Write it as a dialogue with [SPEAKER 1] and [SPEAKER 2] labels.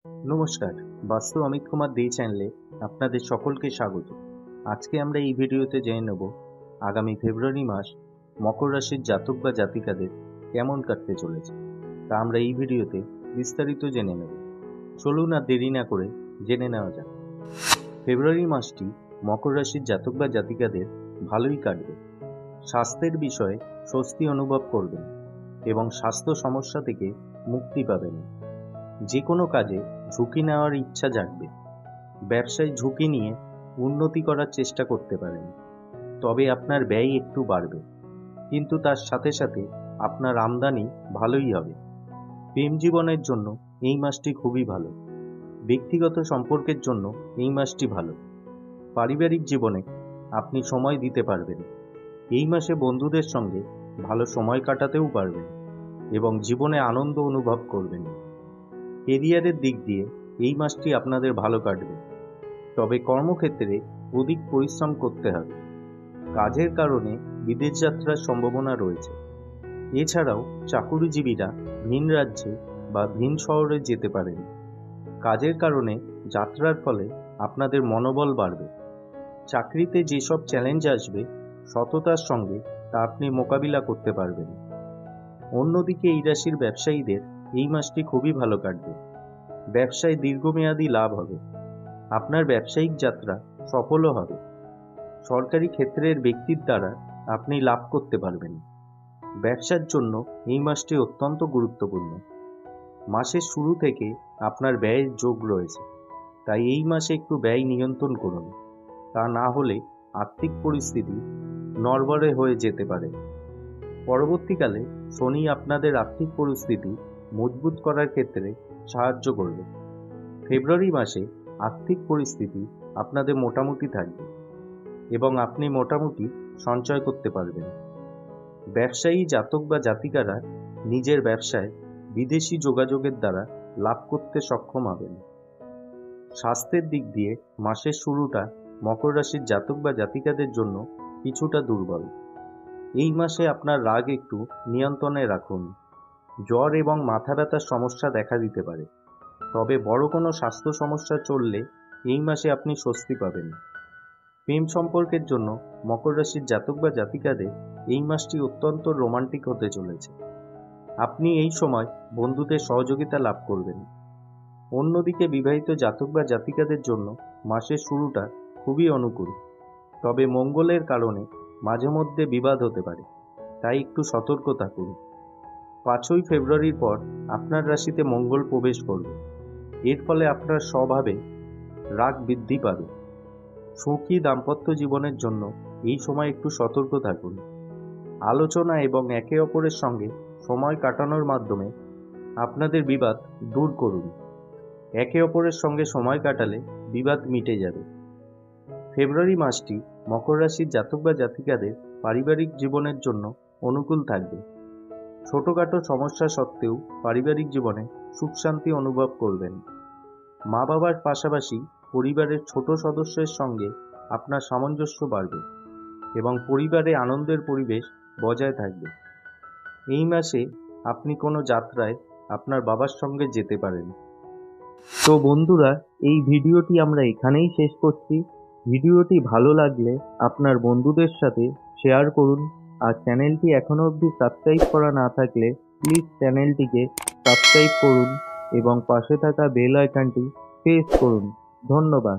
[SPEAKER 1] নমস্কার, বাস্তু অমিত কুমার দে চ্যানেলে আপনাদের সকলকে স্বাগত। আজকে আমরা এই ভিডিওতে জেনে নেব আগামী ফেব্রুয়ারি মাস মকর রাশির জাতক বা জাতিকাদের কেমন কাটতে চলেছে। তা আমরা এই ভিডিওতে বিস্তারিত জেনে নেব। চলুন আর দেরি না করে জেনে নেওয়া যাক। ফেব্রুয়ারি মাসটি মকর রাশির জাতক বা জাতিকাদের ভালোই কাটবে। স্বাস্থ্যের বিষয়ে স্বস্তি অনুভব করবেন এবং স্বাস্থ্য সমস্যা থেকে মুক্তি পাবেন। যে কোনো কাজে ঝুঁকি নেওয়ার ইচ্ছা জাগবে। ব্যবসায় ঝুঁকি নিয়ে উন্নতি করার চেষ্টা করতে পারেন, তবে আপনার ব্যয় একটু বাড়বে, কিন্তু তার সাথে সাথে আপনার আমদানি ভালোই হবে। প্রেম জীবনের জন্য এই মাসটি খুবই ভালো। ব্যক্তিগত সম্পর্কের জন্য এই মাসটি ভালো। পারিবারিক জীবনে আপনি সময় দিতে পারবেন। এই মাসে বন্ধুদের সঙ্গে ভালো সময় কাটাতেও পারবেন এবং জীবনে আনন্দ অনুভব করবেন। কেরিয়ারের দিক দিয়ে এই মাসটি আপনাদের ভালো কাটবে, তবে কর্মক্ষেত্রে অধিক পরিশ্রম করতে হবে। কাজের কারণে বিদেশ যাত্রার সম্ভাবনা রয়েছে। এছাড়াও চাকুরিজীবীরা ভিন রাজ্যে বা ভিন শহরে যেতে পারেন। কাজের কারণে যাত্রার ফলে আপনাদের মনোবল বাড়বে। চাকরিতে যেসব চ্যালেঞ্জ আসবে, সততার সঙ্গে তা আপনি মোকাবিলা করতে পারবেন। অন্যদিকে এই রাশির ব্যবসায়ীদের এই মাসটি খুবই ভালো কাটবে। ব্যবসায় দীর্ঘমেয়াদী লাভ হবে। আপনার ব্যবসায়িক যাত্রা সফলও হবে। সরকারি ক্ষেত্রের ব্যক্তির দ্বারা আপনি লাভ করতে পারবেন। ব্যবসার জন্য এই মাসটি অত্যন্ত গুরুত্বপূর্ণ। মাসের শুরু থেকে আপনার ব্যয়ের যোগ রয়েছে, তাই এই মাসে একটু ব্যয় নিয়ন্ত্রণ করুন। তা না হলে আর্থিক পরিস্থিতি নড়বড়ে হয়ে যেতে পারে। পরবর্তীকালে শনি আপনাদের আর্থিক পরিস্থিতি মজবুত করার ক্ষেত্রে সাহায্য করবে। ফেব্রুয়ারি মাসে আর্থিক পরিস্থিতি আপনাদের মোটামুটি থাকবে এবং আপনি মোটামুটি সঞ্চয় করতে পারবেন। ব্যবসায়ী জাতক বা জাতিকারা নিজের ব্যবসায় বিদেশি যোগাযোগের দ্বারা লাভ করতে সক্ষম হবেন। স্বাস্থ্যের দিক দিয়ে মাসের শুরুটা মকর রাশির জাতক বা জাতিকাদের জন্য কিছুটা দুর্বল। এই মাসে আপনার রাগ একটু নিয়ন্ত্রণে রাখুন। জ্বর এবং মাথা ব্যথার সমস্যা দেখা দিতে পারে, তবে বড় কোনো স্বাস্থ্য সমস্যা চললে এই মাসে আপনি স্বস্তি পাবেন। প্রেম সম্পর্কের জন্য মকর রাশির জাতক বা জাতিকাদের এই মাসটি অত্যন্ত রোমান্টিক হতে চলেছে। আপনি এই সময় বন্ধুদের সহযোগিতা লাভ করবেন। অন্যদিকে বিবাহিত জাতক বা জাতিকাদের জন্য মাসের শুরুটা খুবই অনুকূল, তবে মঙ্গলের কারণে মাঝে মধ্যে বিবাদ হতে পারে, তাই একটু সতর্ক থাকুন। 5ই ফেব্রুয়ারির পর আপনার রাশিতে মঙ্গল প্রবেশ করবে। এর ফলে আপনার স্বভাবে রাগ বৃদ্ধি পাবে। সুখী দাম্পত্য জীবনের জন্য এই সময় একটু সতর্ক থাকুন। আলোচনা এবং একে অপরের সঙ্গে সময় কাটানোর মাধ্যমে আপনাদের বিবাদ দূর করুন। একে অপরের সঙ্গে সময় কাটালে বিবাদ মিটে যাবে। ফেব্রুয়ারি মাসটি মকর রাশির জাতক বা জাতিকাদের পারিবারিক জীবনের জন্য অনুকূল থাকবে। ছোটখাটো সমস্যা সত্ত্বেও পারিবারিক জীবনে সুখ শান্তি অনুভব করবেন। মা বাবার পাশাপাশি পরিবারের ছোট সদস্যের সঙ্গে আপনার সামঞ্জস্য বাড়বে এবং পরিবারে আনন্দের পরিবেশ বজায় থাকবে। এই মাসে আপনি কোনো যাত্রায় আপনার বাবার সঙ্গে যেতে পারেন। তো বন্ধুরা, এই ভিডিওটি আমরা এখানেই শেষ করছি। ভিডিওটি ভালো লাগলে আপনার বন্ধুদের সাথে শেয়ার করুন, আর চ্যানেলটি এখনও অবধি সাবস্ক্রাইব করা না থাকলে প্লিজ চ্যানেলটিকে সাবস্ক্রাইব করুন এবং পাশে থাকা বেল আইকনটি প্রেস করুন। ধন্যবাদ।